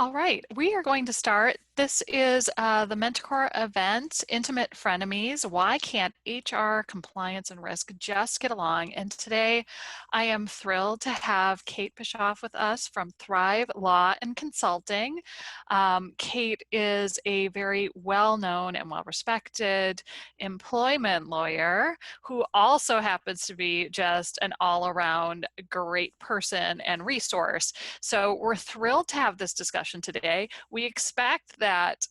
All right, we are going to start. This is the MentorCore event, Intimate Frenemies. Why can't HR, compliance, and risk just get along? And today I am thrilled to have Kate Bischoff with us from Thrive Law and Consulting. Kate is a very well-known and well-respected employment lawyer who also happens to be just an all-around great person and resource. So we're thrilled to have this discussion today. We expect that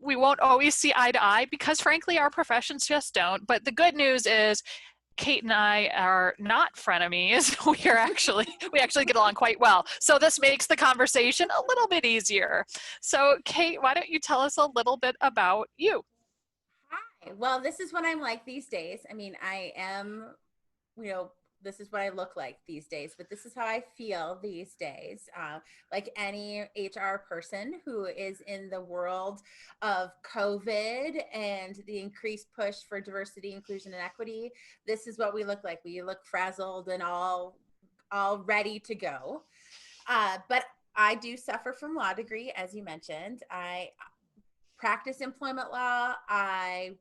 we won't always see eye to eye because frankly our professions just don't. But the good news is Kate and I are not frenemies. We actually get along quite well. So this makes the conversation a little bit easier. So Kate, why don't you tell us a little bit about you? Hi. Well, this is what I'm like these days. I mean, I am, this is what I look like these days, but this is how I feel these days. Like any HR person who is in the world of COVID and the increased push for diversity, inclusion, and equity, this is what we look like. We look frazzled and all ready to go. But I do suffer from law degree, as you mentioned. I practice employment law. I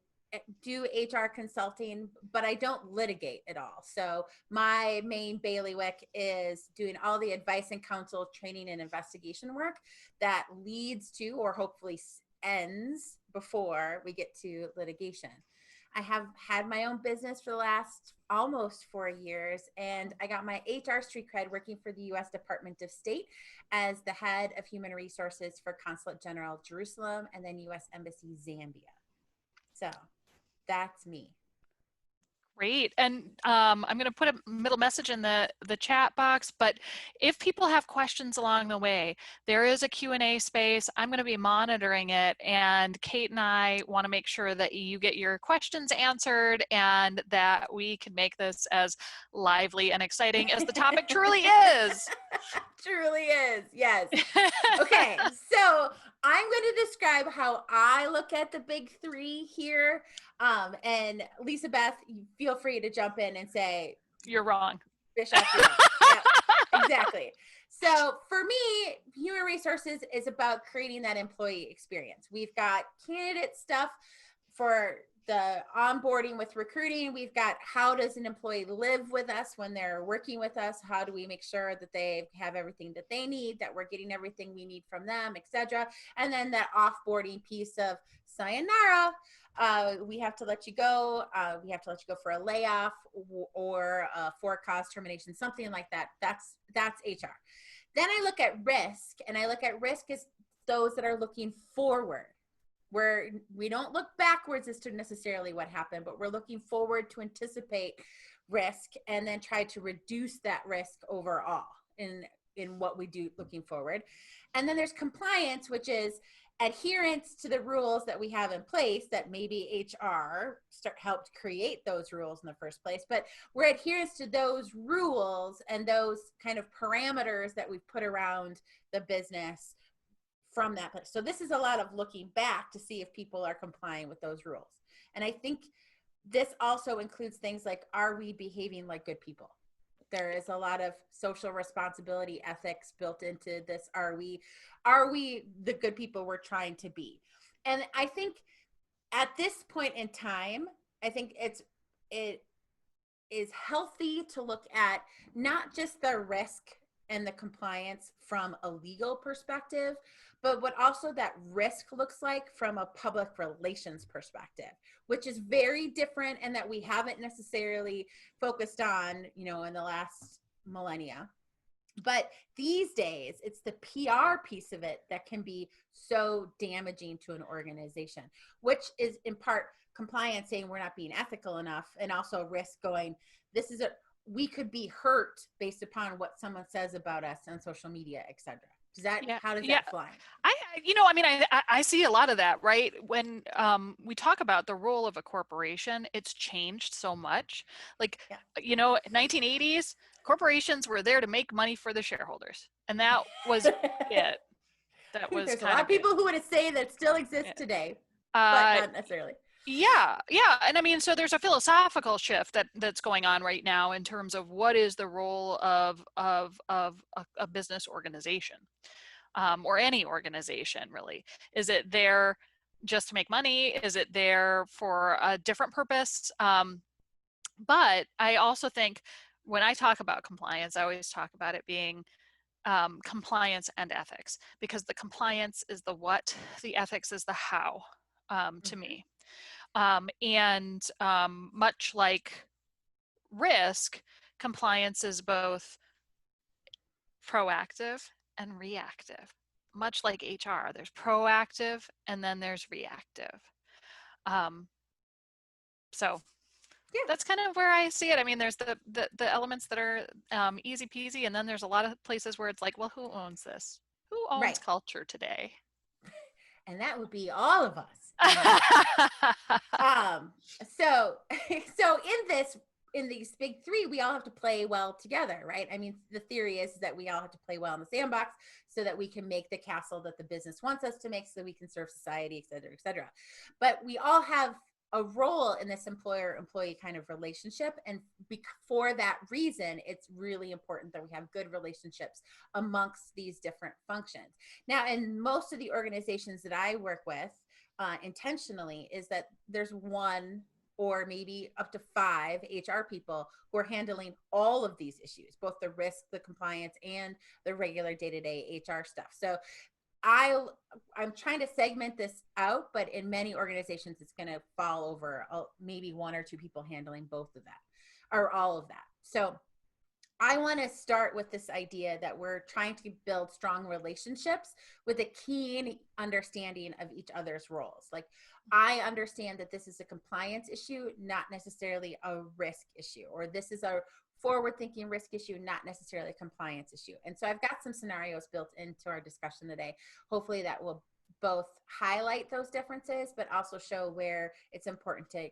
do HR consulting, but I don't litigate at all. So my main bailiwick is doing all the advice and counsel, training, and investigation work that leads to, or hopefully ends before we get to litigation. I have had my own business for the last almost 4 years, and I got my HR street cred working for the U.S. Department of State as the head of human resources for Consulate General Jerusalem and then U.S. Embassy Zambia. So that's me. Great. And I'm going to put a middle message in the chat box, but if people have questions along the way, there is a Q&A space. I'm going to be monitoring it, and Kate and I want to make sure that you get your questions answered and that we can make this as lively and exciting as the topic truly is. Truly is, yes. Okay, so I'm going to describe how I look at the big three here. And Lisa Beth, feel free to jump in and say, you're wrong. Bishop, you're wrong. Yeah, exactly. So for me, human resources is about creating that employee experience. We've got candidate stuff for the onboarding with recruiting. We've got how does an employee live with us when they're working with us? How do we make sure that they have everything that they need, that we're getting everything we need from them, etc. And then that offboarding piece of sayonara, we have to let you go. We have to let you go for a layoff or for cause termination, something like that. That's HR. Then I look at risk, and I look at risk as those that are looking forward, where we don't look backwards as to necessarily what happened, but we're looking forward to anticipate risk and then try to reduce that risk overall in what we do looking forward. And then there's compliance, which is adherence to the rules that we have in place that maybe HR helped create those rules in the first place, but we're adherence to those rules and those kind of parameters that we've put around the business from that place. So this is a lot of looking back to see if people are complying with those rules. And I think this also includes things like, are we behaving like good people? There is a lot of social responsibility ethics built into this. Are we the good people we're trying to be? And I think at this point in time, I think it is healthy to look at not just the risk and the compliance from a legal perspective, but what also that risk looks like from a public relations perspective, which is very different and that we haven't necessarily focused on, in the last millennia. But these days, it's the PR piece of it that can be so damaging to an organization, which is in part compliance saying we're not being ethical enough, and also risk going, we could be hurt based upon what someone says about us on social media, etc. How does that fly? I see a lot of that, right? When we talk about the role of a corporation, it's changed so much. 1980s, corporations were there to make money for the shareholders. And that was it. There's a lot of people who would say that still exists today, but not necessarily. Yeah. And I mean, so there's a philosophical shift that's going on right now in terms of what is the role of a business organization. or any organization really? Is it there just to make money? Is it there for a different purpose? But I also think when I talk about compliance, I always talk about it being compliance and ethics, because the compliance is the what, the ethics is the how, to me. Much like risk, compliance is both proactive and reactive. Much like HR, there's proactive and then there's reactive. Um, so Yeah. that's kind of where I see it. I mean, there's the elements that are easy peasy, and then there's a lot of places where it's like, well, who owns this? Who owns Right. culture today? And that would be all of us. Um, so so in these big three, we all have to play well together, right? I mean, the theory is that we all have to play well in the sandbox so that we can make the castle that the business wants us to make, so we can serve society, et cetera, et cetera. But we all have a role in this employer-employee kind of relationship. And for that reason, it's really important that we have good relationships amongst these different functions. Now, in most of the organizations that I work with, intentionally, is that there's one or maybe up to 5 HR people who are handling all of these issues, both the risk, the compliance, and the regular day-to-day HR stuff. So I'm trying to segment this out, but in many organizations, it's going to fall over maybe 1 or 2 people handling both of that or all of that. So I want to start with this idea that we're trying to build strong relationships with a keen understanding of each other's roles. Like, I understand that this is a compliance issue, not necessarily a risk issue, or this is a forward-thinking risk issue, not necessarily a compliance issue. And so I've got some scenarios built into our discussion today. Hopefully that will both highlight those differences, but also show where it's important to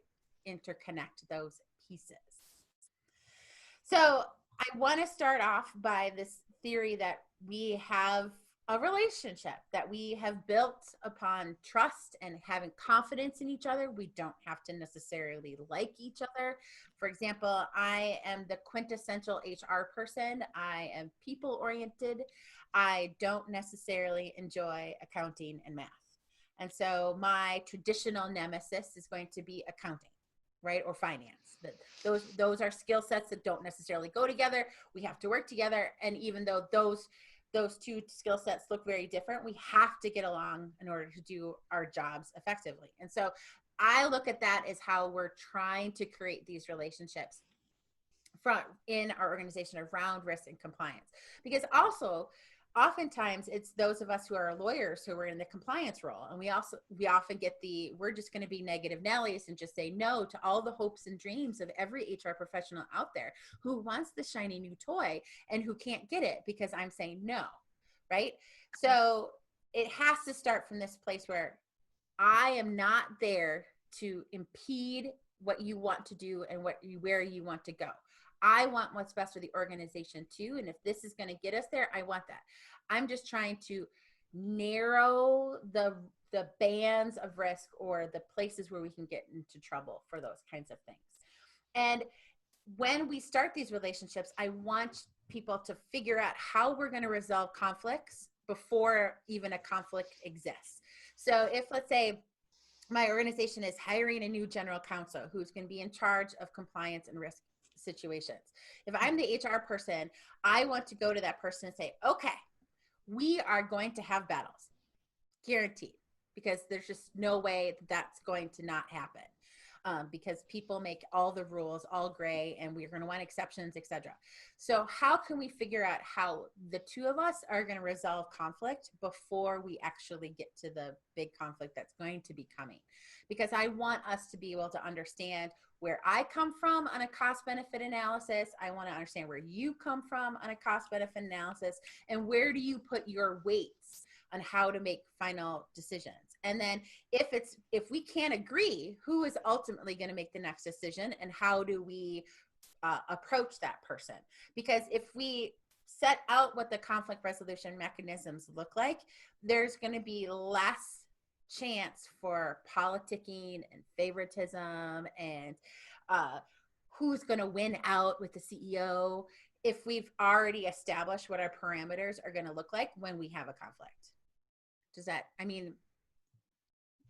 interconnect those pieces. So I want to start off by this theory that we have a relationship that we have built upon trust and having confidence in each other. We don't have to necessarily like each other. For example, I am the quintessential HR person. I am people oriented. I don't necessarily enjoy accounting and math. And so my traditional nemesis is going to be accounting, right? Or finance. Those are skill sets that don't necessarily go together. We have to work together. And even though those 2 skill sets look very different, we have to get along in order to do our jobs effectively. And so I look at that as how we're trying to create these relationships in our organization around risk and compliance. Because also, oftentimes it's those of us who are lawyers who are in the compliance role, and we often get we're just going to be negative Nellies and just say no to all the hopes and dreams of every HR professional out there who wants the shiny new toy and who can't get it because I'm saying no, right? So it has to start from this place where I am not there to impede what you want to do and where you want to go. I want what's best for the organization too. And if this is going to get us there, I want that. I'm just trying to narrow the bands of risk or the places where we can get into trouble for those kinds of things. And when we start these relationships, I want people to figure out how we're going to resolve conflicts before even a conflict exists. So if, let's say, my organization is hiring a new general counsel who's going to be in charge of compliance and risk situations. If I'm the HR person, I want to go to that person and say, okay, we are going to have battles, guaranteed, because there's just no way that's going to not happen. Because people make all the rules all gray and we're going to want exceptions, etc. So how can we figure out how the 2 of us are going to resolve conflict before we actually get to the big conflict that's going to be coming? Because I want us to be able to understand where I come from on a cost-benefit analysis. I want to understand where you come from on a cost-benefit analysis, and where do you put your weights on how to make final decisions. And then if we can't agree, who is ultimately going to make the next decision, and how do we approach that person? Because if we set out what the conflict resolution mechanisms look like, there's going to be less chance for politicking and favoritism and who's going to win out with the CEO. if we've already established what our parameters are going to look like when we have a conflict. Does that, I mean,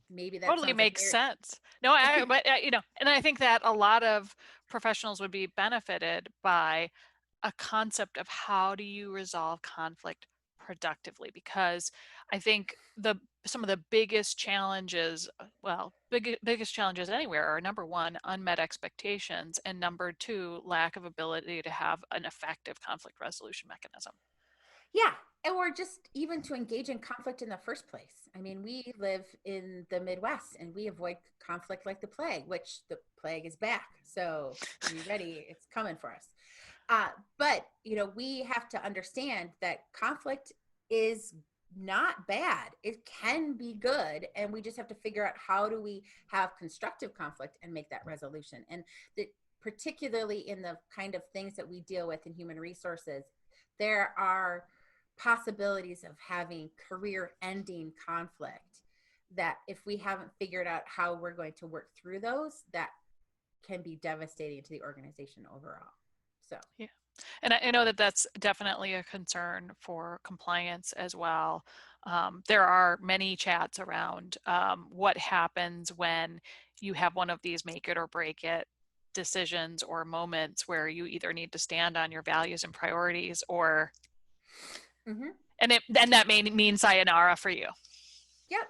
maybe that Totally sounds like makes sense. No, but and I think that a lot of professionals would be benefited by a concept of how do you resolve conflict productively, because I think some of the biggest challenges, biggest challenges anywhere are, number one, unmet expectations, and number two, lack of ability to have an effective conflict resolution mechanism. Yeah. Or just even to engage in conflict in the first place. I mean, we live in the Midwest and we avoid conflict like the plague, which the plague is back. So be ready, it's coming for us. But, we have to understand that conflict is not bad. It can be good. And we just have to figure out how do we have constructive conflict and make that resolution. And particularly in the kind of things that we deal with in human resources, there are possibilities of having career ending conflict that if we haven't figured out how we're going to work through those, that can be devastating to the organization overall. So yeah, and I know that that's definitely a concern for compliance as well. There are many chats around what happens when you have one of these make it or break it decisions or moments where you either need to stand on your values and priorities, or mm-hmm. and that may mean sayonara for you. Yep.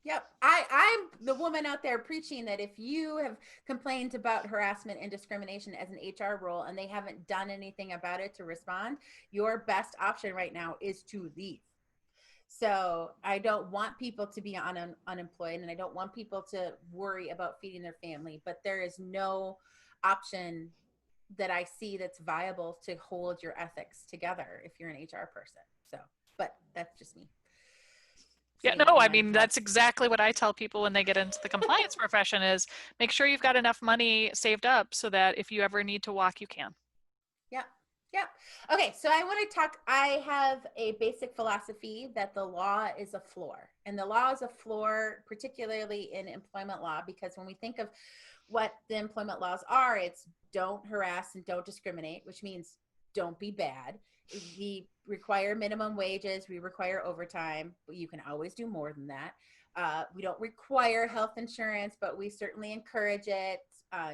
Yep. I'm the woman out there preaching that if you have complained about harassment and discrimination as an HR role and they haven't done anything about it to respond, your best option right now is to leave. So I don't want people to be unemployed, and I don't want people to worry about feeding their family, but there is no option that I see that's viable to hold your ethics together if you're an HR person. So, but that's just me. Yeah, no, I mean, that's exactly what I tell people when they get into the compliance profession is make sure you've got enough money saved up so that if you ever need to walk, you can. Yep. Yep. Okay. So I want to talk, I have a basic philosophy that the law is a floor, and the law is a floor, particularly in employment law, because when we think of what the employment laws are, it's don't harass and don't discriminate, which means don't be bad. We require minimum wages. We require overtime, but you can always do more than that. We don't require health insurance, but we certainly encourage it.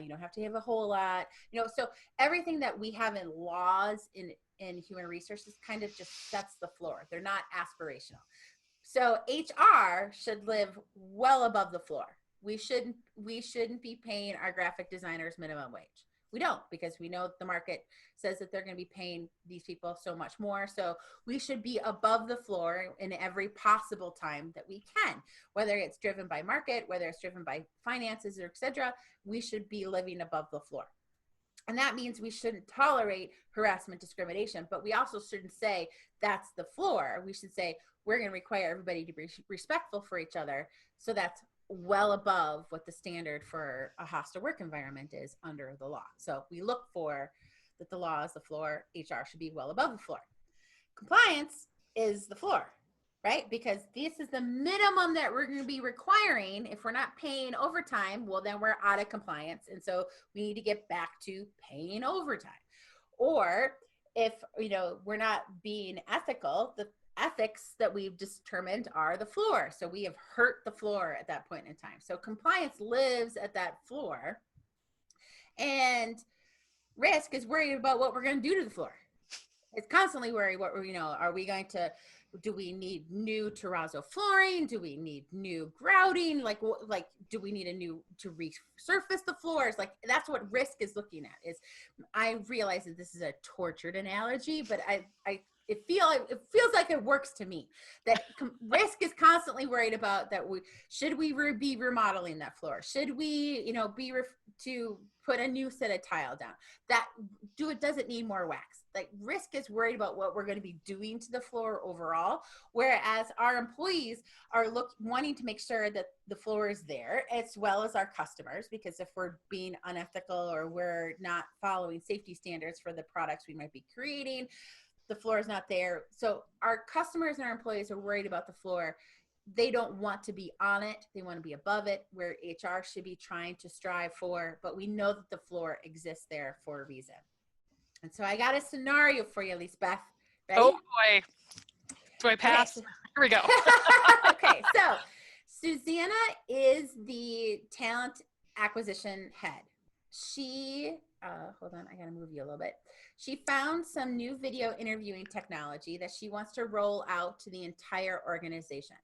You don't have to have a whole lot, so everything that we have in laws in human resources kind of just sets the floor. They're not aspirational. So HR should live well above the floor. We shouldn't be paying our graphic designers minimum wage. We don't, because we know the market says that they're going to be paying these people so much more. So we should be above the floor in every possible time that we can, whether it's driven by market, whether it's driven by finances, or et cetera. We should be living above the floor. And that means we shouldn't tolerate harassment, discrimination, but we also shouldn't say that's the floor. We should say we're going to require everybody to be respectful for each other. So that's well above what the standard for a hostile work environment is under the law. So we look for that the law is the floor. HR should be well above the floor. Compliance is the floor, right? Because this is the minimum that we're going to be requiring. If we're not paying overtime, well, then we're out of compliance. And so we need to get back to paying overtime. Or if, we're not being ethical, the ethics that we've determined are the floor. So we have hurt the floor at that point in time. So compliance lives at that floor, and risk is worried about what we're going to do to the floor. It's constantly worried what we're, are we going to, do we need new terrazzo flooring? Do we need new grouting? Like, do we need a new to resurface the floors? Like, that's what risk is looking at. Is, I realize that this is a tortured analogy, but it feels like it works to me. That risk is constantly worried about that. Should we be remodeling that floor? Should we, be to put a new set of tile down? Does it need more wax? Like, risk is worried about what we're going to be doing to the floor overall, whereas our employees are wanting to make sure that the floor is there, as well as our customers, because if we're being unethical or we're not following safety standards for the products we might be creating, the floor is not there. So our customers and our employees are worried about the floor. They don't want to be on it. They want to be above it, where HR should be trying to strive for, but we know that the floor exists there for a reason. And so I got a scenario for you, Lisbeth. Ready? Oh boy. Do I Okay. pass? Here we go. Okay. So Susanna is the talent acquisition head. She, hold on, I got to move you a little bit. She found some new video interviewing technology that she wants to roll out to the entire organization.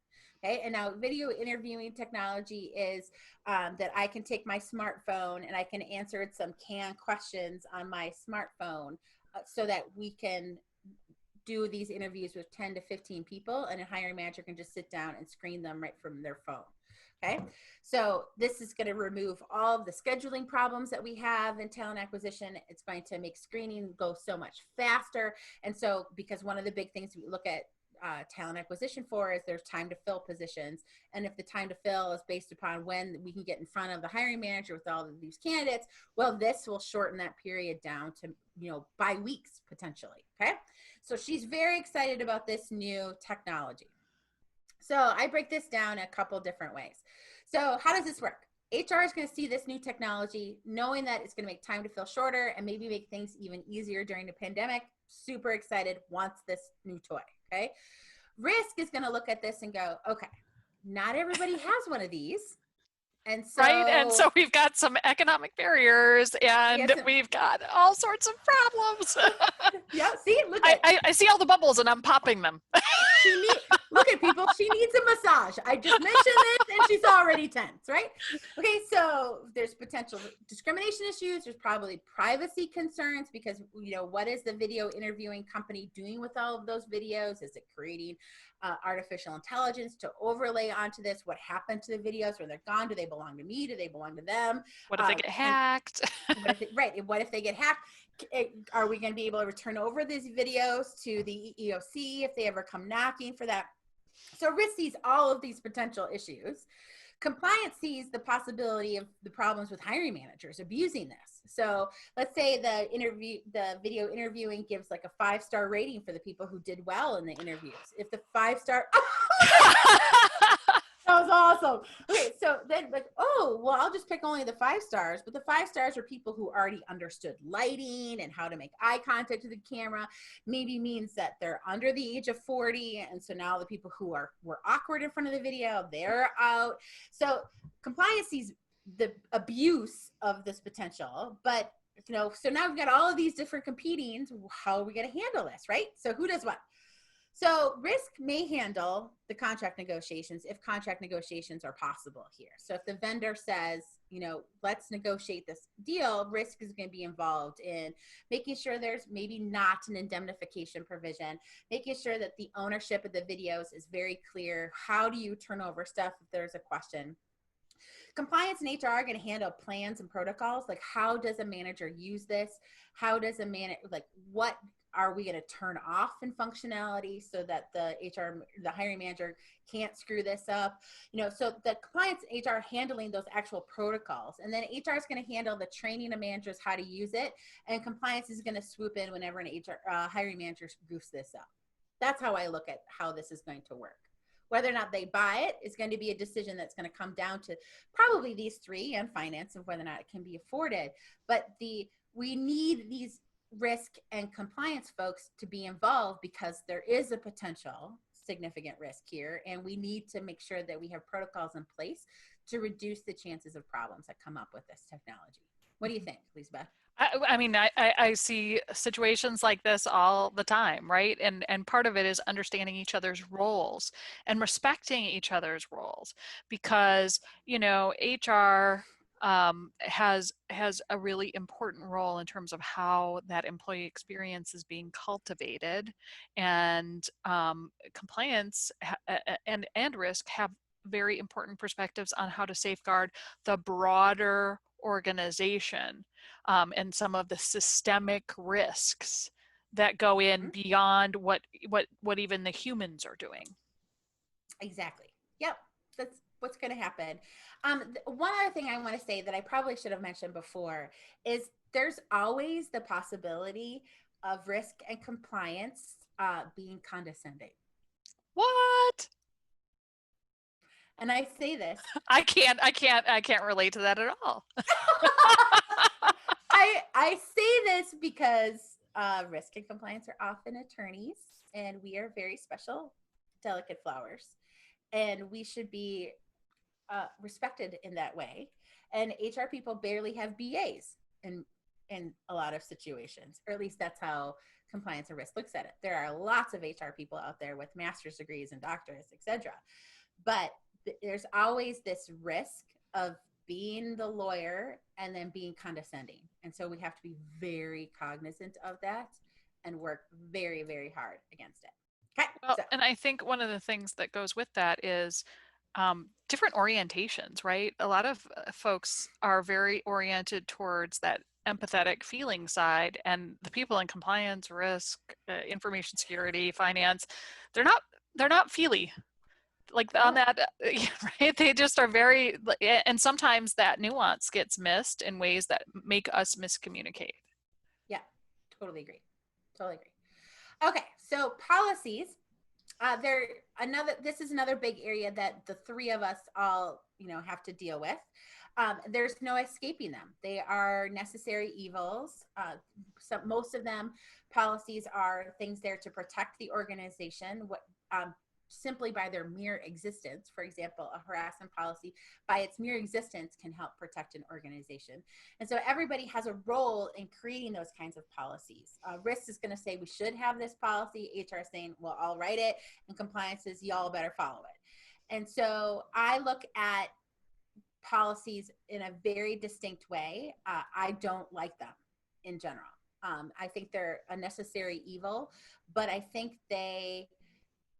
Okay. And now video interviewing technology is that I can take my smartphone and I can answer some canned questions on my smartphone so that we can do these interviews with 10 to 15 people, and a hiring manager can just sit down and screen them right from their phone. Okay. So this is going to remove all of the scheduling problems that we have in talent acquisition. It's going to make screening go so much faster. And so, because one of the big things we look at talent acquisition for is there's time to fill positions. And if the time to fill is based upon when we can get in front of the hiring manager with all of these candidates, well, this will shorten that period down to, by weeks potentially. Okay. So she's very excited about this new technology. So I break this down a couple different ways. So how does this work? HR is going to see this new technology, knowing that it's going to make time to fill shorter and maybe make things even easier during the pandemic. Super excited, wants this new toy. Okay. Risk is going to look at this and go, okay, not everybody has one of these. And so, right. And so we've got some economic barriers and yes, we've got all sorts of problems. yeah, see, look at I see all the bubbles and I'm popping them. Look at people. She needs a massage. I just mentioned this and she's already tense, right? Okay, so there's potential discrimination issues. There's probably privacy concerns because, what is the video interviewing company doing with all of those videos? Is it creating artificial intelligence to overlay onto this? What happened to the videos when they're gone? Do they belong to me? Do they belong to them? What if they get hacked? What if they get hacked? Are we going to be able to return over these videos to the EEOC if they ever come knocking for that? So risk sees all of these potential issues. Compliance sees the possibility of the problems with hiring managers abusing this. So let's say the video interviewing gives like a 5-star rating for the people who did well in the interviews. If the 5-star, that was awesome. Okay, so then I'll just pick only the 5 stars, but the 5 stars are people who already understood lighting and how to make eye contact with the camera. Maybe means that they're under the age of 40, and so now the people who were awkward in front of the video, they're out. So compliance sees the abuse of this potential, but so now we've got all of these different competing. How are we going to handle this, right? So who does what? So risk may handle the contract negotiations if contract negotiations are possible here. So if the vendor says, let's negotiate this deal, risk is going to be involved in making sure there's maybe not an indemnification provision, making sure that the ownership of the videos is very clear. How do you turn over stuff if there's a question? Compliance and HR are going to handle plans and protocols. Like, how does a manager use this? How does a manager, what are we going to turn off in functionality so that the hiring manager can't screw this up? So the compliance and HR handling those actual protocols. And then HR is going to handle the training of managers how to use it. And compliance is going to swoop in whenever an hiring manager goofs this up. That's how I look at how this is going to work. Whether or not they buy it is going to be a decision that's going to come down to probably these three and finance and whether or not it can be afforded. But we need these risk and compliance folks to be involved because there is a potential significant risk here, and we need to make sure that we have protocols in place to reduce the chances of problems that come up with this technology. What do you think, Lisbeth? I see situations like this all the time, right? And part of it is understanding each other's roles and respecting each other's roles because, HR has a really important role in terms of how that employee experience is being cultivated, and compliance and risk have very important perspectives on how to safeguard the broader organization and some of the systemic risks that go in beyond what even the humans are doing. Exactly. Yep. That's what's going to happen. One other thing I want to say that I probably should have mentioned before is there's always the possibility of risk and compliance being condescending. What? And I say this. I can't relate to that at all. I say this because Risk and compliance are often attorneys, and we are very special, delicate flowers, and we should be respected in that way. And HR people barely have BAs in a lot of situations, or at least that's how compliance and risk looks at it. There are lots of HR people out there with master's degrees and doctorates, etc. But there's always this risk of being the lawyer and then being condescending. And so we have to be very cognizant of that and work very, very hard against it. Okay. Well, and I think one of the things that goes with that is different orientations, right? A lot of folks are very oriented towards that empathetic feeling side, and the people in compliance, risk, information security, finance, they're not feely like on that, right? They just are very, and sometimes that nuance gets missed in ways that make us miscommunicate. Yeah, totally agree. Totally agree. Okay, so policies. This is another big area that the three of us all, have to deal with. There's no escaping them. They are necessary evils. So most of them, policies are things there to protect the organization. Simply by their mere existence. For example, a harassment policy by its mere existence can help protect an organization. And so everybody has a role in creating those kinds of policies. Risk is going to say we should have this policy. HR is saying, well, I'll write it. And compliance is y'all better follow it. And so I look at policies in a very distinct way. I don't like them in general. I think they're a necessary evil, but I think they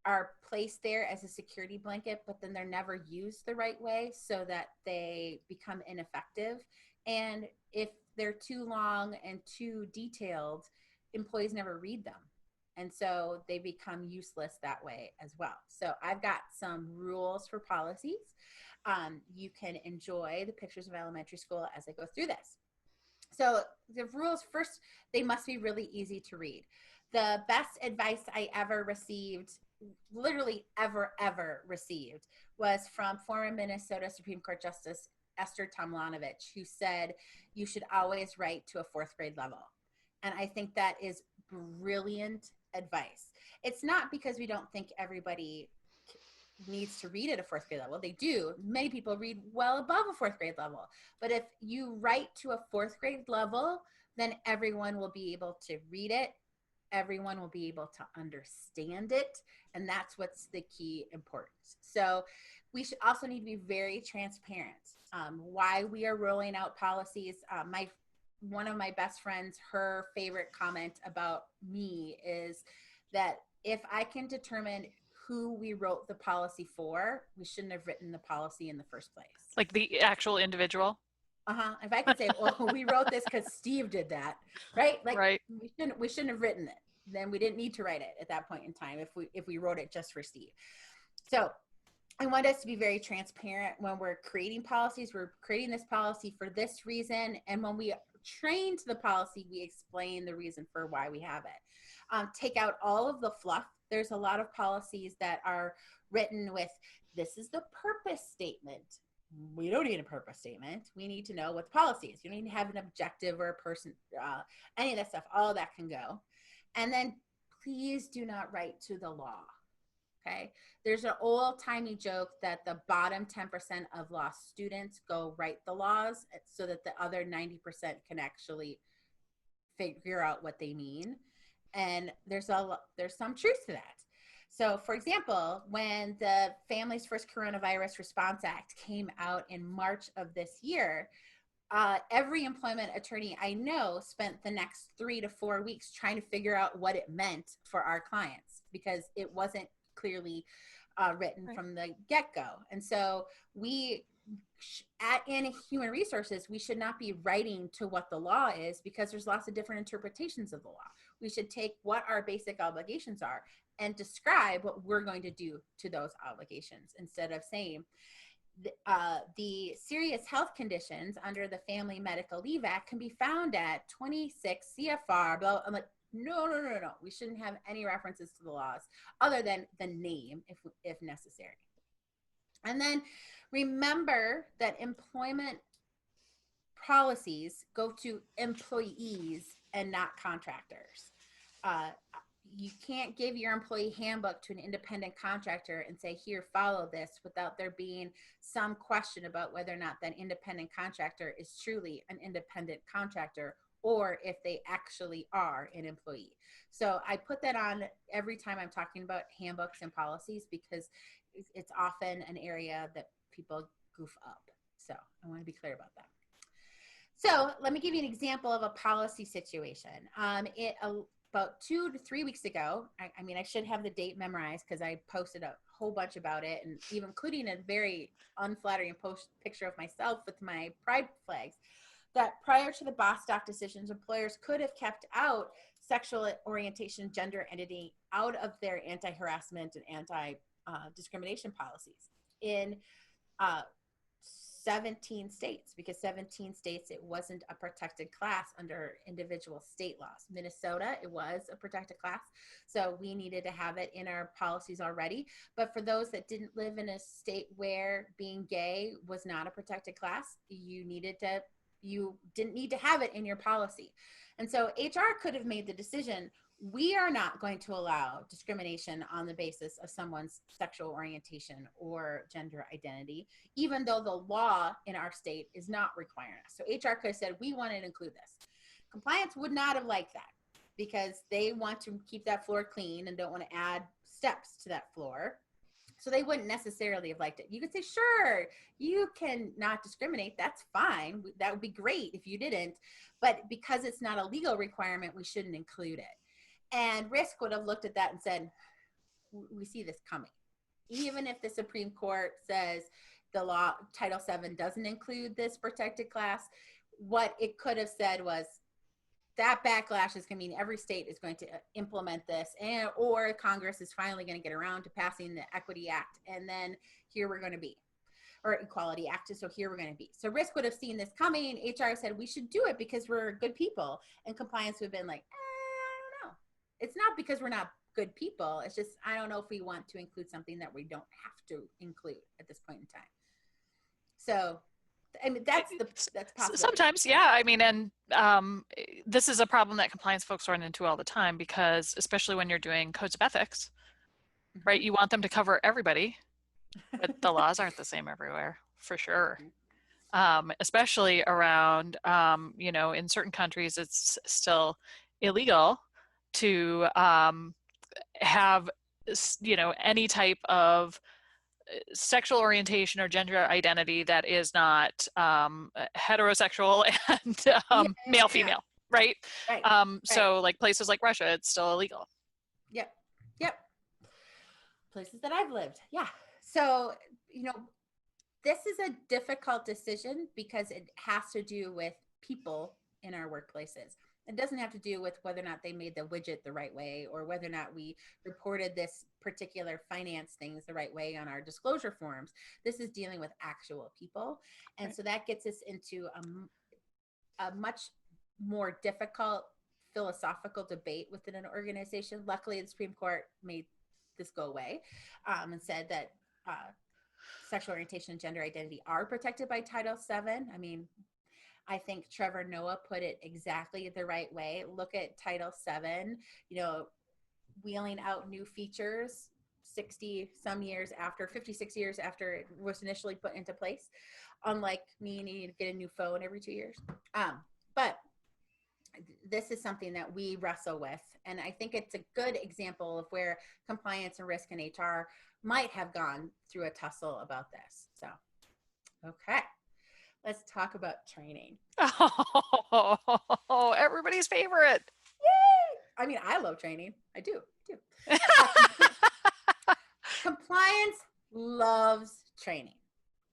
are placed there as a security blanket, but then they're never used the right way so that they become ineffective. And if they're too long and too detailed, employees never read them. And so they become useless that way as well. So I've got some rules for policies. You can enjoy the pictures of elementary school as I go through this. So the rules, first, they must be really easy to read. The best advice I ever received, literally ever received, was from former Minnesota Supreme Court Justice Esther Tomlanovich, who said you should always write to a fourth grade level. And I think that is brilliant advice. It's not because we don't think everybody needs to read at a fourth grade level. They do. Many people read well above a fourth grade level. But if you write to a fourth grade level, then everyone will be able to read it. Everyone will be able to understand it. And that's what's the key importance. So we should also need to be very transparent. Why we are rolling out policies. One of my best friends, her favorite comment about me is that if I can determine who we wrote the policy for, we shouldn't have written the policy in the first place. Like the actual individual? If I could say, well, we wrote this because Steve did that, right? Like, right. we shouldn't have written it. Then we didn't need to write it at that point in time if we wrote it just for Steve. So I want us to be very transparent when we're creating policies. We're creating this policy for this reason. And when we train to the policy, we explain the reason for why we have it. Take out all of the fluff. There's a lot of policies that are written with, this is the purpose statement. We don't need a purpose statement. We need to know what the policy is. You don't need to have an objective or a person, any of that stuff. All of that can go. And then please do not write to the law. Okay. There's an old timey joke that the bottom 10% of law students go write the laws so that the other 90% can actually figure out what they mean. And there's some truth to that. So for example, when the Families First Coronavirus Response Act came out in March of this year, every employment attorney I know spent the next 3 to 4 weeks trying to figure out what it meant for our clients because it wasn't clearly written from the get-go. And so in human resources, we should not be writing to what the law is because there's lots of different interpretations of the law. We should take what our basic obligations are and describe what we're going to do to those obligations instead of saying the serious health conditions under the Family Medical Leave Act can be found at 26 CFR. Blah. I'm like, no. We shouldn't have any references to the laws other than the name if necessary. And then remember that employment policies go to employees and not contractors. You can't give your employee handbook to an independent contractor and say, here, follow this, without there being some question about whether or not that independent contractor is truly an independent contractor, or if they actually are an employee. So I put that on every time I'm talking about handbooks and policies, because it's often an area that people goof up. So I want to be clear about that. So let me give you an example of a policy situation. About 2 to 3 weeks ago, I mean, I should have the date memorized because I posted a whole bunch about it, and even including a very unflattering picture of myself with my pride flags, that prior to the Bostock decisions, employers could have kept out sexual orientation, gender identity out of their anti-harassment and anti-discrimination policies in 17 states, because 17 states, it wasn't a protected class under individual state laws. Minnesota, it was a protected class. So we needed to have it in our policies already. But for those that didn't live in a state where being gay was not a protected class, you didn't need to have it in your policy. And so HR could have made the decision, we are not going to allow discrimination on the basis of someone's sexual orientation or gender identity, even though the law in our state is not requiring us. So HR could have said, we want to include this. Compliance would not have liked that, because they want to keep that floor clean and don't want to add steps to that floor. So they wouldn't necessarily have liked it. You could say, sure, you can not discriminate. That's fine. That would be great if you didn't. But because it's not a legal requirement, we shouldn't include it. And Risk would have looked at that and said, we see this coming. Even if the Supreme Court says the law, Title VII, doesn't include this protected class, what it could have said was, that backlash is going to mean every state is going to implement this, or Congress is finally going to get around to passing the Equity Act, and then here we're going to be, or Equality Act, so here we're going to be. So Risk would have seen this coming. HR said, we should do it because we're good people. And Compliance would have been like, I don't know. It's not because we're not good people. It's just, I don't know if we want to include something that we don't have to include at this point in time. So, I mean, that's possible. Sometimes, yeah. I mean, and this is a problem that compliance folks run into all the time, because especially when you're doing codes of ethics, right? You want them to cover everybody, but the laws aren't the same everywhere, for sure. Especially around, in certain countries, it's still illegal to have, any type of sexual orientation or gender identity that is not heterosexual and male female, right? So like places like Russia, it's still illegal. Yep Places that I've lived. So this is a difficult decision because it has to do with people in our workplaces. It doesn't have to do with whether or not they made the widget the right way, or whether or not we reported this particular finance things the right way on our disclosure forms. This is dealing with actual people. And so that gets us into a much more difficult philosophical debate within an organization. Luckily, the Supreme Court made this go away and said that sexual orientation and gender identity are protected by Title VII. I mean, I think Trevor Noah put it exactly the right way. Look at Title VII, wheeling out new features 56 years after it was initially put into place, unlike me needing to get a new phone every 2 years. But this is something that we wrestle with. And I think it's a good example of where compliance and risk and HR might have gone through a tussle about this. So, okay. Let's talk about training. Oh, everybody's favorite. Yay! I mean, I love training. I do. Compliance loves training.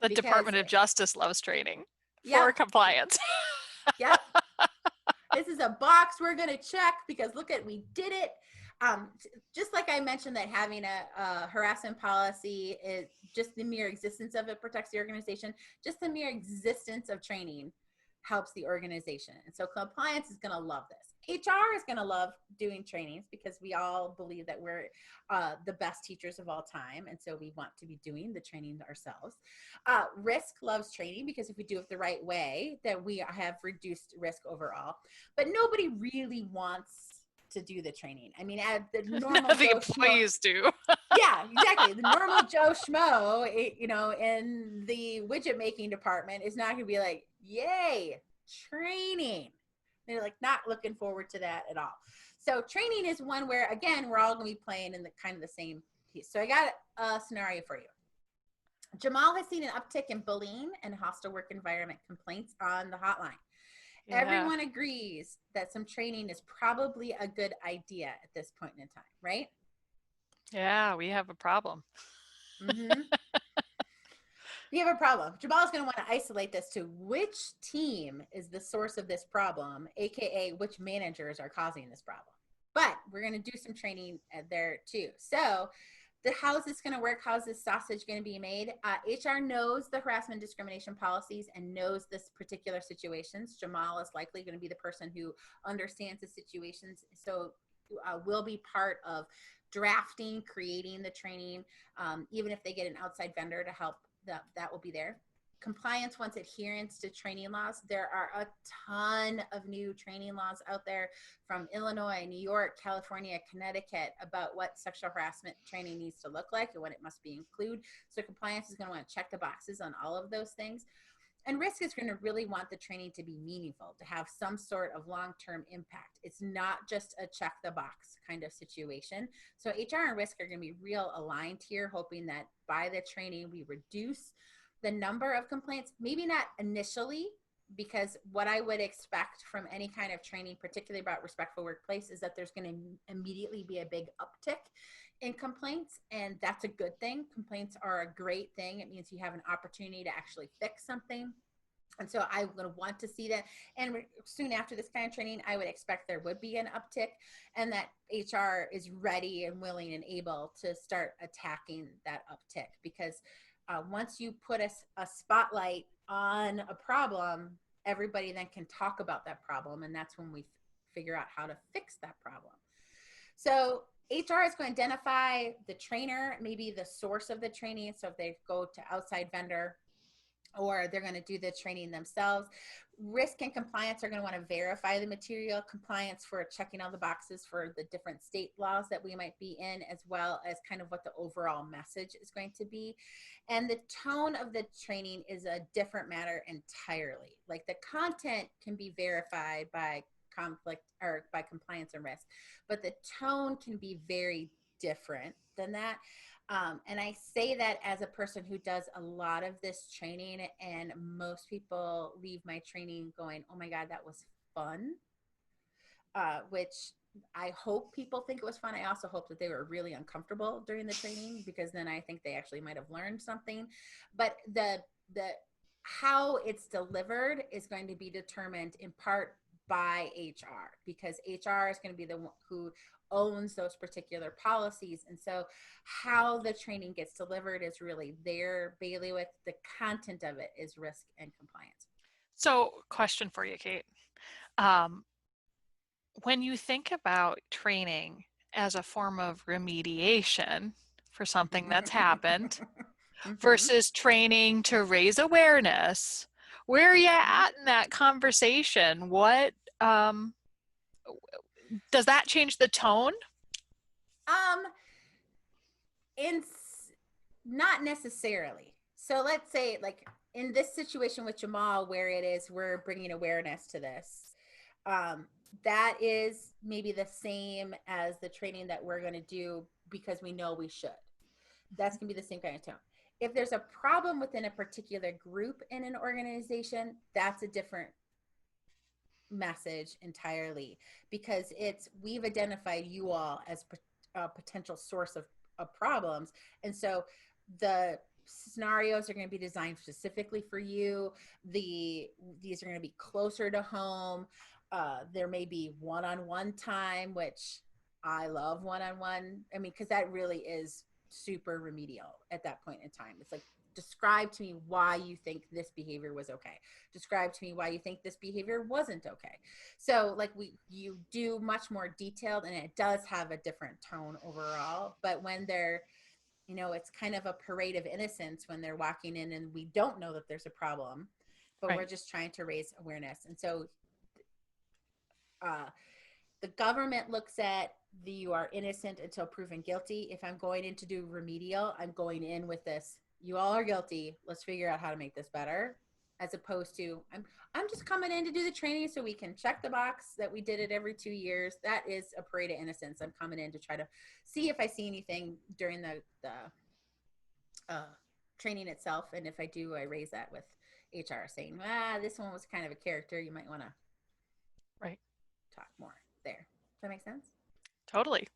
The Department of Justice loves training for compliance. Yep. This is a box we're going to check because we did it. Just like I mentioned that having a harassment policy is just the mere existence of it protects the organization. Just the mere existence of training helps the organization. And so compliance is going to love this. HR is going to love doing trainings because we all believe that we're the best teachers of all time. And so we want to be doing the training ourselves. Risk loves training because if we do it the right way, then we have reduced risk overall. But nobody really wants to do the training. I mean, at the normal The Joe Schmo. employees do. Yeah, exactly. The normal Joe Schmo, in the widget making department is not going to be like, yay, training. They're like not looking forward to that at all. So training is one where, again, we're all going to be playing in the kind of the same piece. So I got a scenario for you. Jamal has seen an uptick in bullying and hostile work environment complaints on the hotline. Yeah. Everyone agrees that some training is probably a good idea at this point in time, right? Yeah, we have a problem. Mm-hmm. You have a problem. Jamal's going to want to isolate this to which team is the source of this problem, aka which managers are causing this problem. But we're going to do some training there too. So how is this going to work? How is this sausage going to be made? HR knows the harassment discrimination policies and knows this particular situations. Jamal is likely going to be the person who understands the situations. So will be part of drafting, creating the training, even if they get an outside vendor to help. That will be there. Compliance wants adherence to training laws. There are a ton of new training laws out there from Illinois, New York, California, Connecticut about what sexual harassment training needs to look like and what it must be include. So compliance is going to want to check the boxes on all of those things. And risk is going to really want the training to be meaningful, to have some sort of long-term impact. It's not just a check the box kind of situation. So HR and risk are going to be real aligned here, hoping that by the training, we reduce the number of complaints, maybe not initially, because what I would expect from any kind of training, particularly about respectful workplace, is that there's going to immediately be a big uptick in complaints, and that's a good thing. Complaints are a great thing. It means you have an opportunity to actually fix something. And so I'm going to want to see that. And soon after this kind of training, I would expect there would be an uptick and that HR is ready and willing and able to start attacking that uptick. Because once you put a spotlight on a problem, everybody then can talk about that problem. And that's when we figure out how to fix that problem. So HR is going to identify the trainer, maybe the source of the training. So if they go to outside vendor, or they're going to do the training themselves. Risk and compliance are going to want to verify the material, compliance for checking all the boxes for the different state laws that we might be in, as well as kind of what the overall message is going to be. And the tone of the training is a different matter entirely. Like the content can be verified by conflict or by compliance and risk, but the tone can be very different than that. And I say that as a person who does a lot of this training, and most people leave my training going, oh my God, that was fun, which I hope people think it was fun. I also hope that they were really uncomfortable during the training, because then I think they actually might have learned something. But the how it's delivered is going to be determined in part by HR, because HR is going to be the one who owns those particular policies. And so how the training gets delivered is really their bailiwick. The content of it is risk and compliance. So question for you, Kate. When you think about training as a form of remediation for something that's happened versus training to raise awareness, where are you at in that conversation? What does that change the tone? Not necessarily. So let's say like in this situation with Jamal, where it is, we're bringing awareness to this. That is maybe the same as the training that we're going to do because we know we should. That's going to be the same kind of tone. If there's a problem within a particular group in an organization, that's a different message entirely, because we've identified you all as a potential source of problems. And so the scenarios are going to be designed specifically for you. These are going to be closer to home. There may be one-on-one time, which I love one-on-one. I mean, because that really is super remedial at that point in time. It's like describe to me why you think this behavior was okay. Describe to me why you think this behavior wasn't okay. So like you do much more detailed, and it does have a different tone overall. But when they're, it's kind of a parade of innocence when they're walking in and we don't know that there's a problem, but we're just trying to raise awareness. And so the government looks at you are innocent until proven guilty. If I'm going in to do remedial, I'm going in with this, you all are guilty. Let's figure out how to make this better. As opposed to, I'm just coming in to do the training so we can check the box that we did it every 2 years. That is a parade of innocence. I'm coming in to try to see if I see anything during the training itself. And if I do, I raise that with HR saying, this one was kind of a character. You might want to talk more there. Does that make sense? Totally.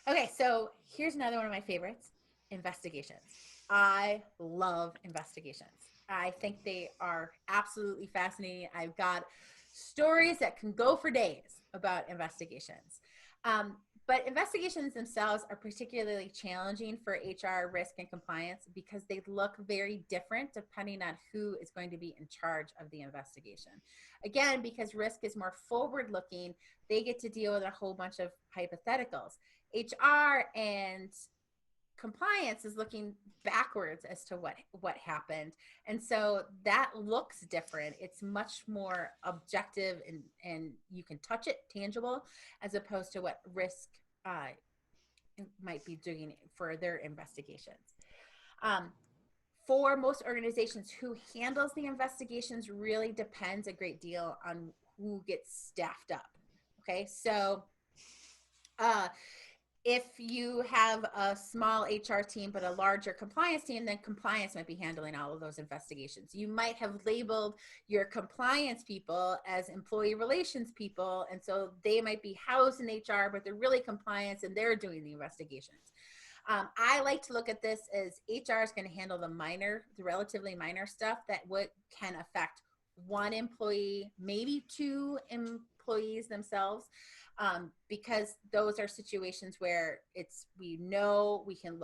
Okay, so here's another one of my favorites, investigations. I love investigations. I think they are absolutely fascinating. I've got stories that can go for days about investigations. But investigations themselves are particularly challenging for HR, risk, and compliance because they look very different depending on who is going to be in charge of the investigation. Again, because risk is more forward-looking, they get to deal with a whole bunch of hypotheticals. HR and compliance is looking backwards as to what happened. And so that looks different. It's much more objective and you can touch it, tangible, as opposed to what risk might be doing for their investigations. For most organizations, who handles the investigations really depends a great deal on who gets staffed up. Okay, so if you have a small HR team but a larger compliance team, then compliance might be handling all of those investigations. You might have labeled your compliance people as employee relations people, and so they might be housed in HR, but they're really compliance and they're doing the investigations. I like to look at this as HR is going to handle the relatively minor stuff that can affect one employee, maybe two employees themselves. Because those are situations where we can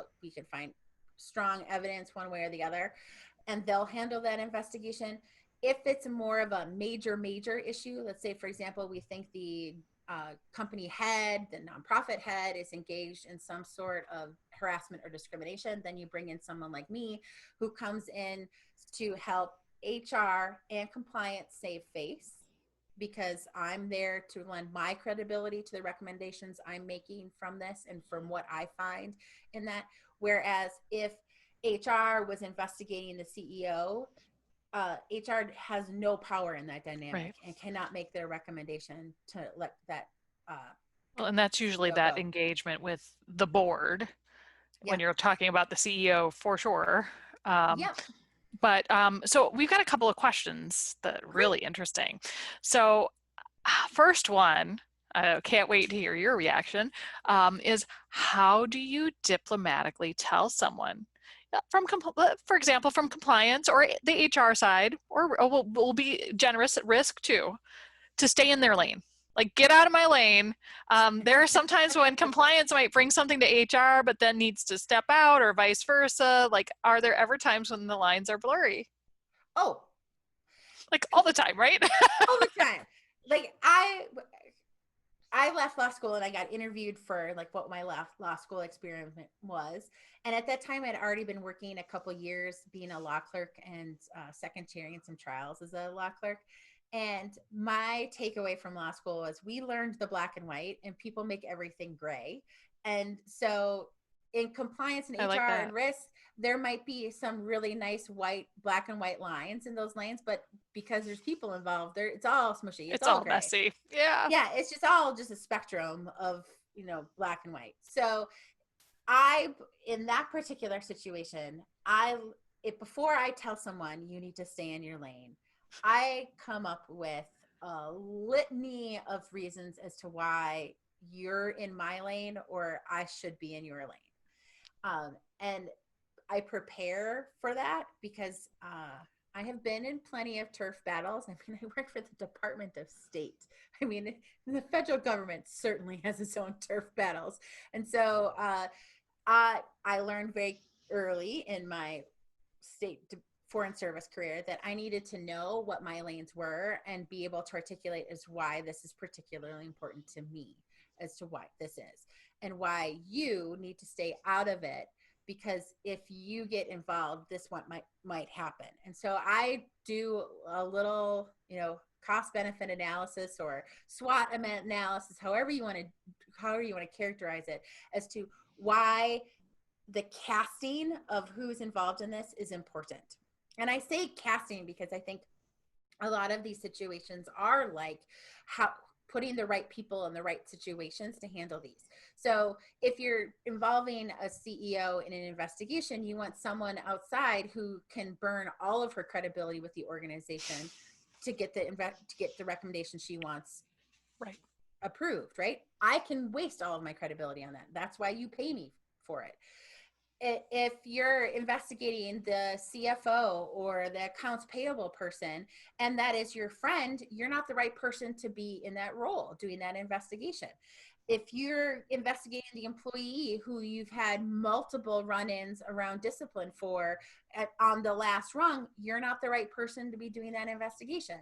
find strong evidence one way or the other, and they'll handle that investigation. If it's more of a major issue, let's say, for example, we think the company head, the nonprofit head is engaged in some sort of harassment or discrimination, then you bring in someone like me who comes in to help HR and compliance save face, because I'm there to lend my credibility to the recommendations I'm making from this and from what I find in that. Whereas if HR was investigating the CEO, HR has no power in that dynamic and cannot make their recommendation to let that well, and that's usually that engagement with the board when you're talking about the CEO for sure. But so we've got a couple of questions that are really interesting. So first one, I can't wait to hear your reaction, is how do you diplomatically tell someone for example, from compliance or the HR side, or we'll be generous at risk too, to stay in their lane? Like, get out of my lane. There are some times when compliance might bring something to HR, but then needs to step out, or vice versa. Like, are there ever times when the lines are blurry? Oh, like all the time, right? All the time. Like I left law school and I got interviewed for like what my law school experience was. And at that time, I'd already been working a couple years being a law clerk and second chairing some trials as a law clerk. And my takeaway from law school was we learned the black and white, and people make everything gray. And so in compliance and HR and risk, there might be some really nice black and white lines in those lanes, but because there's people involved, it's all smushy. It's all gray. Messy. Yeah. Yeah. It's just a spectrum of, black and white. So in that particular situation, before I tell someone you need to stay in your lane, I come up with a litany of reasons as to why you're in my lane or I should be in your lane. And I prepare for that because I have been in plenty of turf battles. I mean, I work for the Department of State. I mean, the federal government certainly has its own turf battles. And so I learned very early in my foreign service career that I needed to know what my lanes were and be able to articulate as why this is particularly important to me, as to why this is, and why you need to stay out of it, because if you get involved, this one might happen. And so I do a little, cost benefit analysis or SWOT analysis, however you want to characterize it, as to why the casting of who's involved in this is important. And I say casting because I think a lot of these situations are like how putting the right people in the right situations to handle these. So if you're involving a CEO in an investigation, you want someone outside who can burn all of her credibility with the organization to get the recommendation she wants right approved, right? I can waste all of my credibility on that. That's why you pay me for it. If you're investigating the CFO or the accounts payable person, and that is your friend, you're not the right person to be in that role doing that investigation. If you're investigating the employee who you've had multiple run-ins around discipline for on the last rung, you're not the right person to be doing that investigation.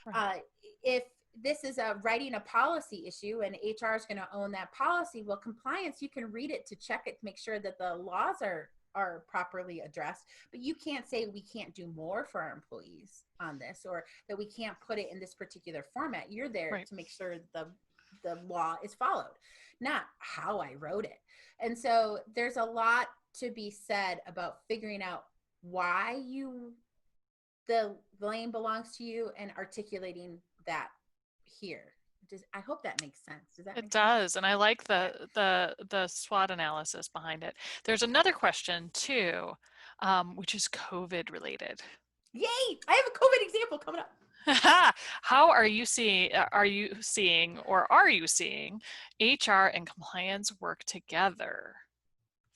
right. If this is writing a policy issue and HR is going to own that policy, well, compliance, you can read it to check it, to make sure that the laws are properly addressed, but you can't say we can't do more for our employees on this, or that we can't put it in this particular format. You're there Right. to make sure the law is followed, not how I wrote it. And so there's a lot to be said about figuring out why the lane belongs to you and articulating that here. I hope that makes sense. Does that It make sense? does, and I like the SWOT analysis behind it. There's another question too, which is COVID related. Yay! I have a COVID example coming up. How are you seeing? Are you seeing HR and compliance work together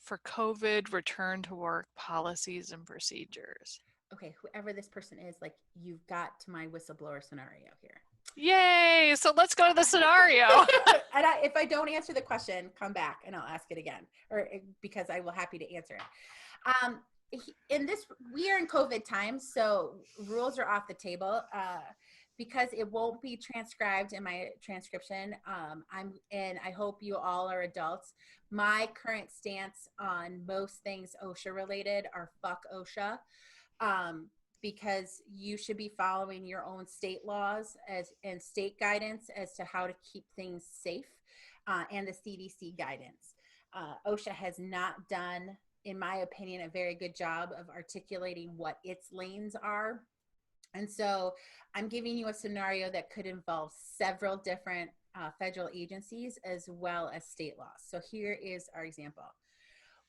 for COVID return to work policies and procedures? Okay, whoever this person is, like, you've got to my whistleblower scenario here. Yay! So let's go to the scenario. And if I don't answer the question, come back and I'll ask it again, or because I will happy to answer it. We are in COVID times, so rules are off the table. Because it won't be transcribed in my transcription. And I hope you all are adults. My current stance on most things OSHA related are fuck OSHA. Because you should be following your own state laws and state guidance as to how to keep things safe, and the CDC guidance. OSHA has not done, in my opinion, a very good job of articulating what its lanes are. And so I'm giving you a scenario that could involve several different federal agencies as well as state laws. So here is our example.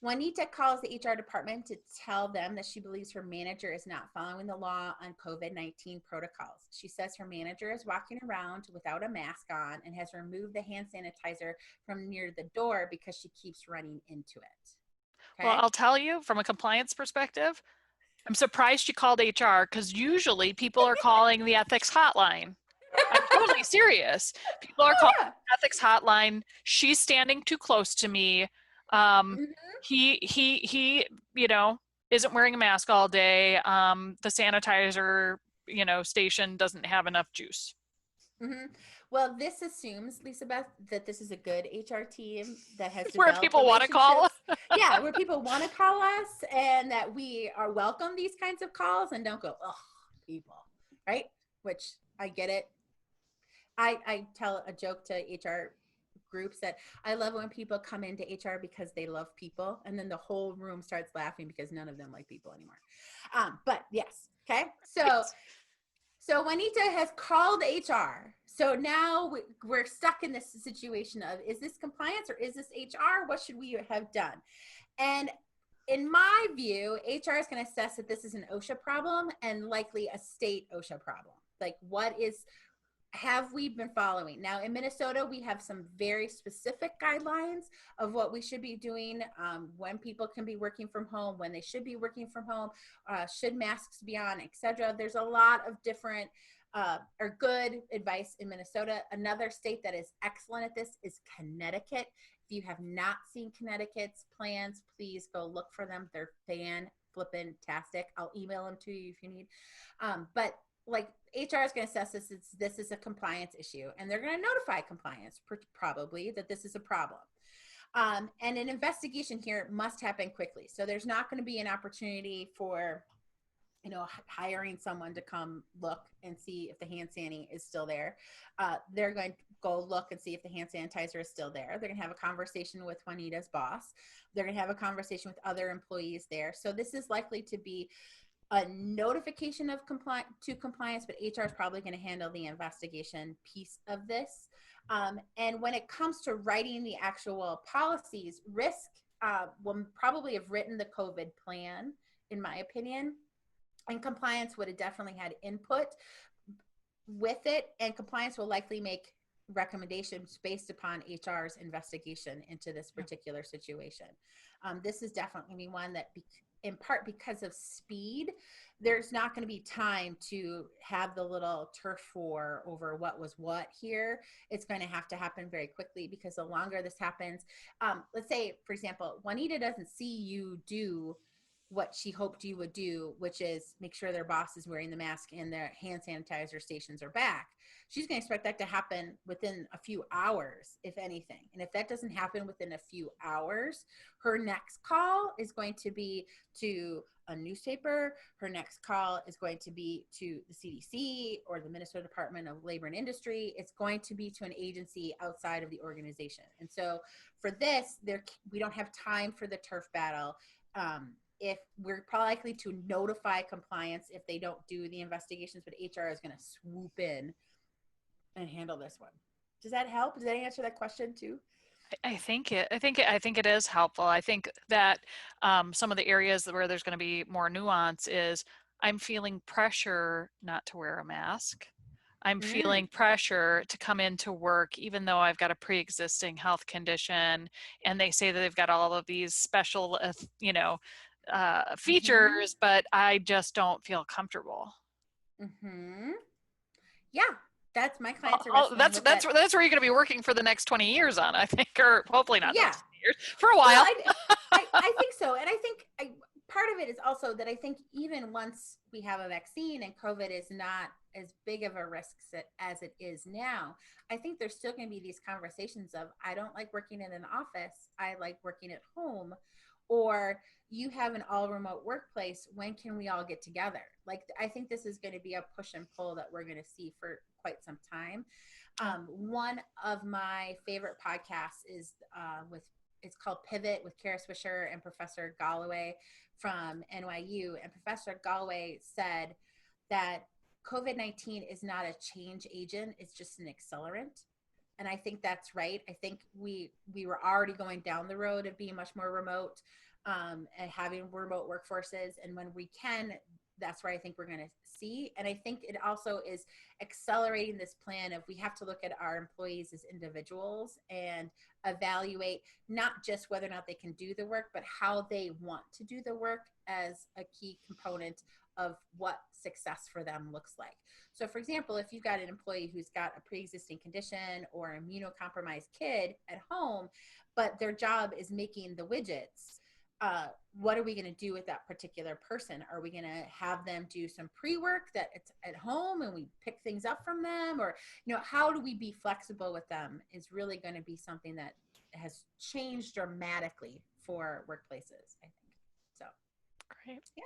Juanita calls the HR department to tell them that she believes her manager is not following the law on COVID-19 protocols. She says her manager is walking around without a mask on and has removed the hand sanitizer from near the door because she keeps running into it. Okay? Well, I'll tell you from a compliance perspective, I'm surprised you called HR, because usually people are calling the ethics hotline. I'm totally serious. People are calling Yeah. the ethics hotline. She's standing too close to me. He, isn't wearing a mask all day. The sanitizer, station doesn't have enough juice. Mm-hmm. Well, this assumes, Lisa Beth, that this is a good HR team that has Where developed people want to call. Yeah, where people want to call us, and that we are welcome these kinds of calls and don't go, oh, people, right? Which I get it. I tell a joke to HR groups that I love when people come into HR because they love people, and then the whole room starts laughing because none of them like people anymore. But yes, okay. So Juanita has called HR. So now we're stuck in this situation of, is this compliance or is this HR? What should we have done? And in my view, HR is going to assess that this is an OSHA problem and likely a state OSHA problem. Like, have we been following? Now in Minnesota, we have some very specific guidelines of what we should be doing, when people can be working from home, when they should be working from home, should masks be on, etc. There's a lot of different or good advice in Minnesota. Another state that is excellent at this is Connecticut. If you have not seen Connecticut's plans, please go look for them. They're fan-flippin-tastic. I'll email them to you if you need. But like HR is going to assess this is a compliance issue, and they're going to notify compliance probably that this is a problem. And an investigation here must happen quickly. So there's not going to be an opportunity for, hiring someone to come look and see if the hand sanitizer is still there. They're going to go look and see if the hand sanitizer is still there. They're going to have a conversation with Juanita's boss. They're going to have a conversation with other employees there. So this is likely to be a notification of compliance, but HR is probably going to handle the investigation piece of this. And when it comes to writing the actual policies, risk will probably have written the COVID plan, in my opinion. And compliance would have definitely had input with it. And compliance will likely make recommendations based upon HR's investigation into this particular situation. This is definitely one that, in part because of speed, there's not going to be time to have the little turf war over what was what here. It's going to have to happen very quickly, because the longer this happens, let's say, for example, Juanita doesn't see you do what she hoped you would do, which is make sure their boss is wearing the mask and their hand sanitizer stations are back. She's going to expect that to happen within a few hours, if anything. And if that doesn't happen within a few hours, her next call is going to be to a newspaper. Her next call is going to be to the CDC or the Minnesota Department of Labor and Industry. It's going to be to an agency outside of the organization. And so for this, we don't have time for the turf battle. If we're probably likely to notify compliance if they don't do the investigations, but HR is going to swoop in and handle this one. Does that help? Does that answer that question too? I think it is helpful. I think that some of the areas where there's going to be more nuance is I'm feeling pressure not to wear a mask. I'm feeling pressure to come into work, even though I've got a pre-existing health condition, and they say that they've got all of these special, features, but I just don't feel comfortable. Yeah, that's my clients are that's where you're going to be working for the next 20 years on, I think, or hopefully not next years, for a while. Well, I think so. And I think part of it is also that I think even once we have a vaccine and COVID is not as big of a risk as it is now, I think there's still going to be these conversations of, I don't like working in an office. I like working at home. Or you have an all remote workplace. When can we all get together? Like, I think this is going to be a push and pull that we're going to see for quite some time. One of my favorite podcasts is it's called Pivot with Kara Swisher and Professor Galloway from NYU. And Professor Galloway said that COVID-19 is not a change agent. It's just an accelerant. And I think that's right. I think we were already going down the road of being much more remote and having remote workforces. And when we can, that's where I think we're going to see. And I think it also is accelerating this plan of, we have to look at our employees as individuals and evaluate not just whether or not they can do the work, but how they want to do the work as a key component of what success for them looks like. So for example, if you've got an employee who's got a pre-existing condition or immunocompromised kid at home, but their job is making the widgets, what are we going to do with that particular person? Are we going to have them do some pre-work that it's at home and we pick things up from them? Or, how do we be flexible with them is really going to be something that has changed dramatically for workplaces, I think. So, great. Yeah.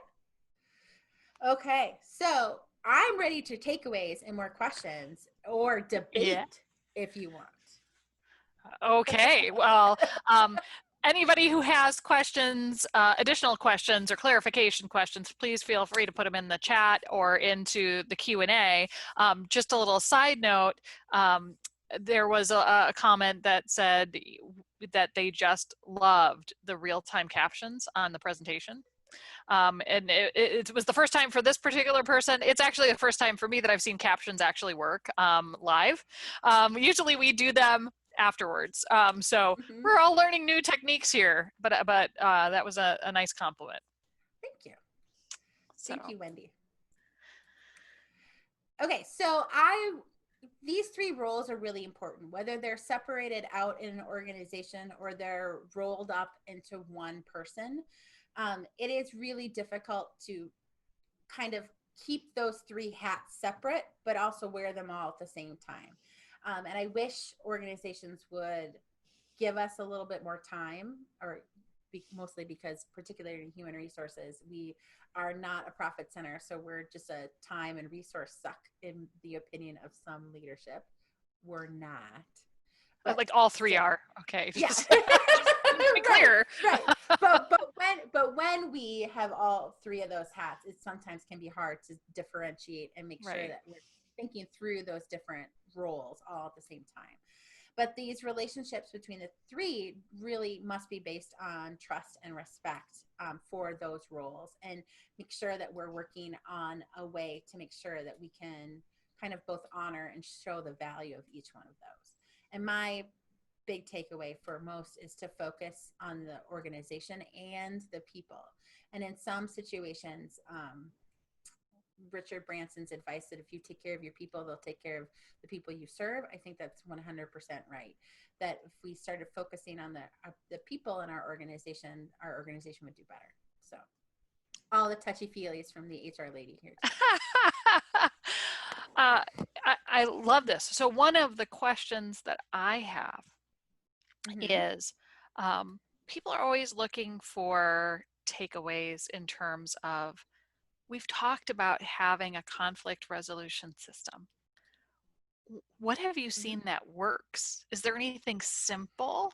Okay. So I'm ready to takeaways and more questions or debate if you want. Okay. Well, anybody who has questions, additional questions or clarification questions, please feel free to put them in the chat or into the Q&A. Just a little side note, there was a comment that said that they just loved the real-time captions on the presentation. And it was the first time for this particular person. It's actually the first time for me that I've seen captions actually work live. Usually we do them afterwards. So we're all learning new techniques here, but that was a nice compliment. Thank you. Thank you, Wendy. Okay, these three roles are really important, whether they're separated out in an organization or they're rolled up into one person. It is really difficult to kind of keep those three hats separate, but also wear them all at the same time. And I wish organizations would give us a little bit more time, or mostly because, particularly in human resources, we are not a profit center. So we're just a time and resource suck, in the opinion of some leadership. We're not. But Like all three still, are. Okay. yeah. Just to be clear. Right. But when we have all three of those hats, it sometimes can be hard to differentiate and make sure Right. that we're thinking through those different roles all at the same time. But these relationships between the three really must be based on trust and respect for those roles, and make sure that we're working on a way to make sure that we can kind of both honor and show the value of each one of those. And my big takeaway for most is to focus on the organization and the people. And in some situations, Richard Branson's advice that if you take care of your people, they'll take care of the people you serve. I think that's 100% right. That if we started focusing on the people in our organization would do better. So all the touchy feelies from the HR lady here. I love this. So one of the questions that I have is people are always looking for takeaways in terms of, we've talked about having a conflict resolution system. What have you seen that works? Is there anything simple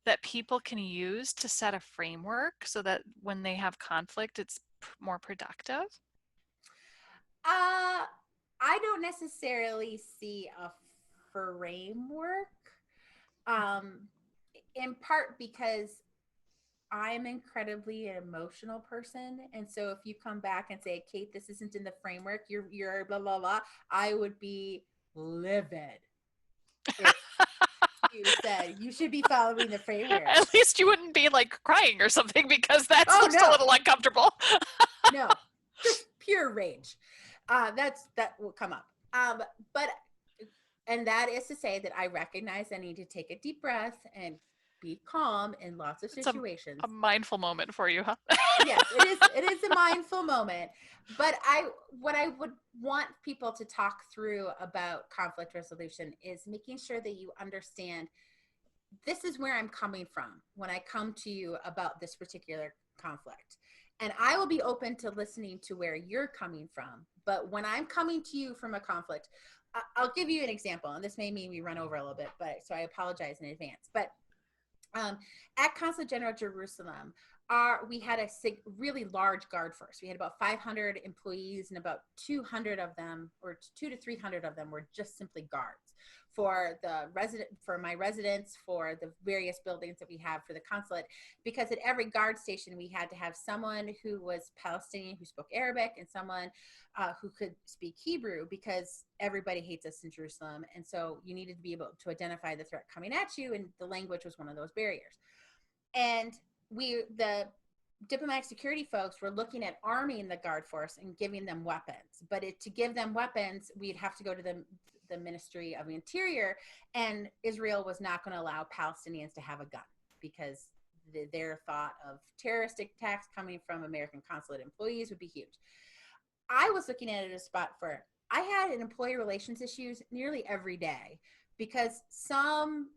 that people can use to set a framework so that when they have conflict, it's more productive? I don't necessarily see a framework, in part because I'm incredibly emotional person. And so if you come back and say, Kate, this isn't in the framework, you're blah, blah, blah, I would be livid if you said you should be following the framework. At least you wouldn't be like crying or something, because that's just no. a little uncomfortable. No, just pure rage. That will come up. And that is to say that I recognize I need to take a deep breath and be calm in lots of situations. A mindful moment for you, huh? Yes, it is a mindful moment. But what I would want people to talk through about conflict resolution is making sure that you understand, this is where I'm coming from when I come to you about this particular conflict. And I will be open to listening to where you're coming from. But when I'm coming to you from a conflict, I'll give you an example. And this may mean we run over a little bit, so I apologize in advance. But at Consulate General Jerusalem, we had a really large guard force. We had about 500 employees, and about 200 of them, or 200 to 300 of them, were just simply guards for my residents, for the various buildings that we have for the consulate. Because at every guard station, we had to have someone who was Palestinian, who spoke Arabic, and someone who could speak Hebrew, because everybody hates us in Jerusalem. And so you needed to be able to identify the threat coming at you, and the language was one of those barriers. And the diplomatic security folks were looking at arming the guard force and giving them weapons. But to give them weapons, we'd have to go to the Ministry of the Interior, and Israel was not going to allow Palestinians to have a gun, because their thought of terrorist attacks coming from American consulate employees would be huge. I was looking at it as a spot for, I had an employee relations issues nearly every day, because some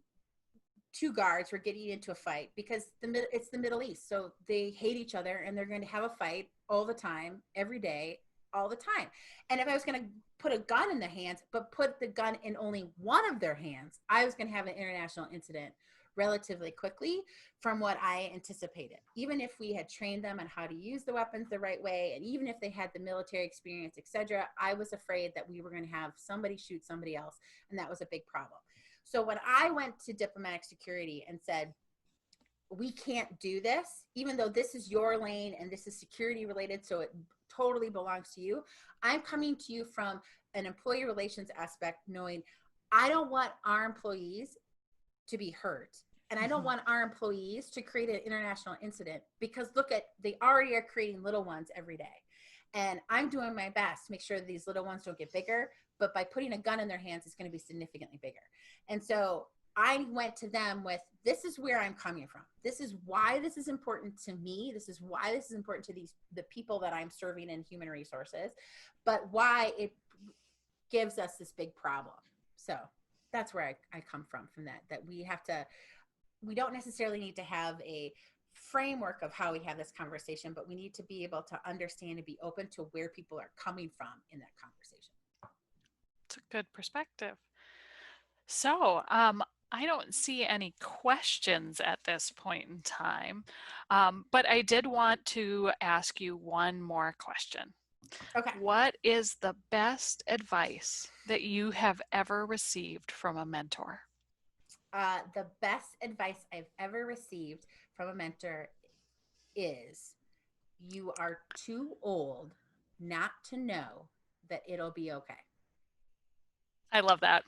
two guards were getting into a fight, because it's the Middle East. So they hate each other, and they're going to have a fight all the time, every day, all the time. And if I was going to put a gun in the hands, but put the gun in only one of their hands, I was going to have an international incident relatively quickly from what I anticipated. Even if we had trained them on how to use the weapons the right way, and even if they had the military experience, etc., I was afraid that we were going to have somebody shoot somebody else, and that was a big problem. So when I went to diplomatic security and said, we can't do this, even though this is your lane and this is security related, so it totally belongs to you, I'm coming to you from an employee relations aspect, knowing I don't want our employees to be hurt. And I don't want our employees to create an international incident, because they already are creating little ones every day. And I'm doing my best to make sure that these little ones don't get bigger, but by putting a gun in their hands, it's going to be significantly bigger. And so I went to them with, this is where I'm coming from. This is why this is important to me. This is why this is important to the people that I'm serving in human resources, but why it gives us this big problem. So that's where I come from that we don't necessarily need to have a framework of how we have this conversation, but we need to be able to understand and be open to where people are coming from in that conversation. It's a good perspective. So, I don't see any questions at this point in time, but I did want to ask you one more question. Okay. What is the best advice that you have ever received from a mentor? The best advice I've ever received from a mentor is, you are too old not to know that it'll be okay. I love that.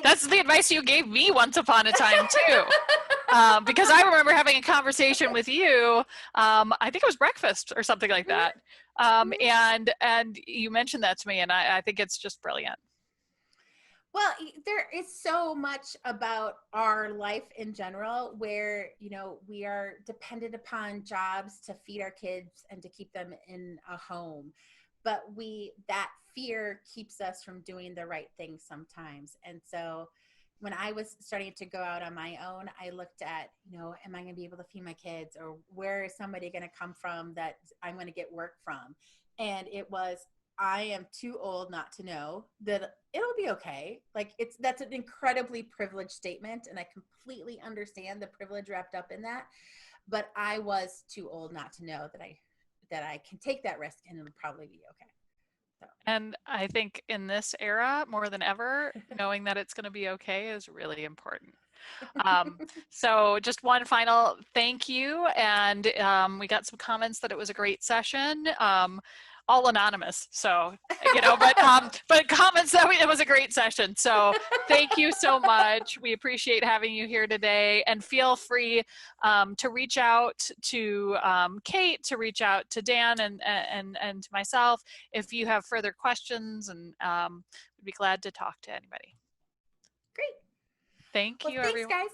That's the advice you gave me once upon a time too. Because I remember having a conversation with you, I think it was breakfast or something like that. And you mentioned that to me, and I think it's just brilliant. Well, there is so much about our life in general where, we are dependent upon jobs to feed our kids and to keep them in a home. But that fear keeps us from doing the right thing sometimes. And so when I was starting to go out on my own, I looked at, am I going to be able to feed my kids, or where is somebody going to come from that I'm going to get work from? And it was, I am too old not to know that it'll be okay. Like, that's an incredibly privileged statement, and I completely understand the privilege wrapped up in that. But I was too old not to know that I can take that risk and it'll probably be okay. So. And I think in this era, more than ever, knowing that it's going to be okay is really important. So just one final thank you. And we got some comments that it was a great session. All anonymous, so but comments that it was a great session. So thank you so much. We appreciate having you here today, and feel free to reach out to Kate, to reach out to Dan and to myself if you have further questions, and we'd be glad to talk to anybody. Great. Thank you, Thanks, everyone. guys.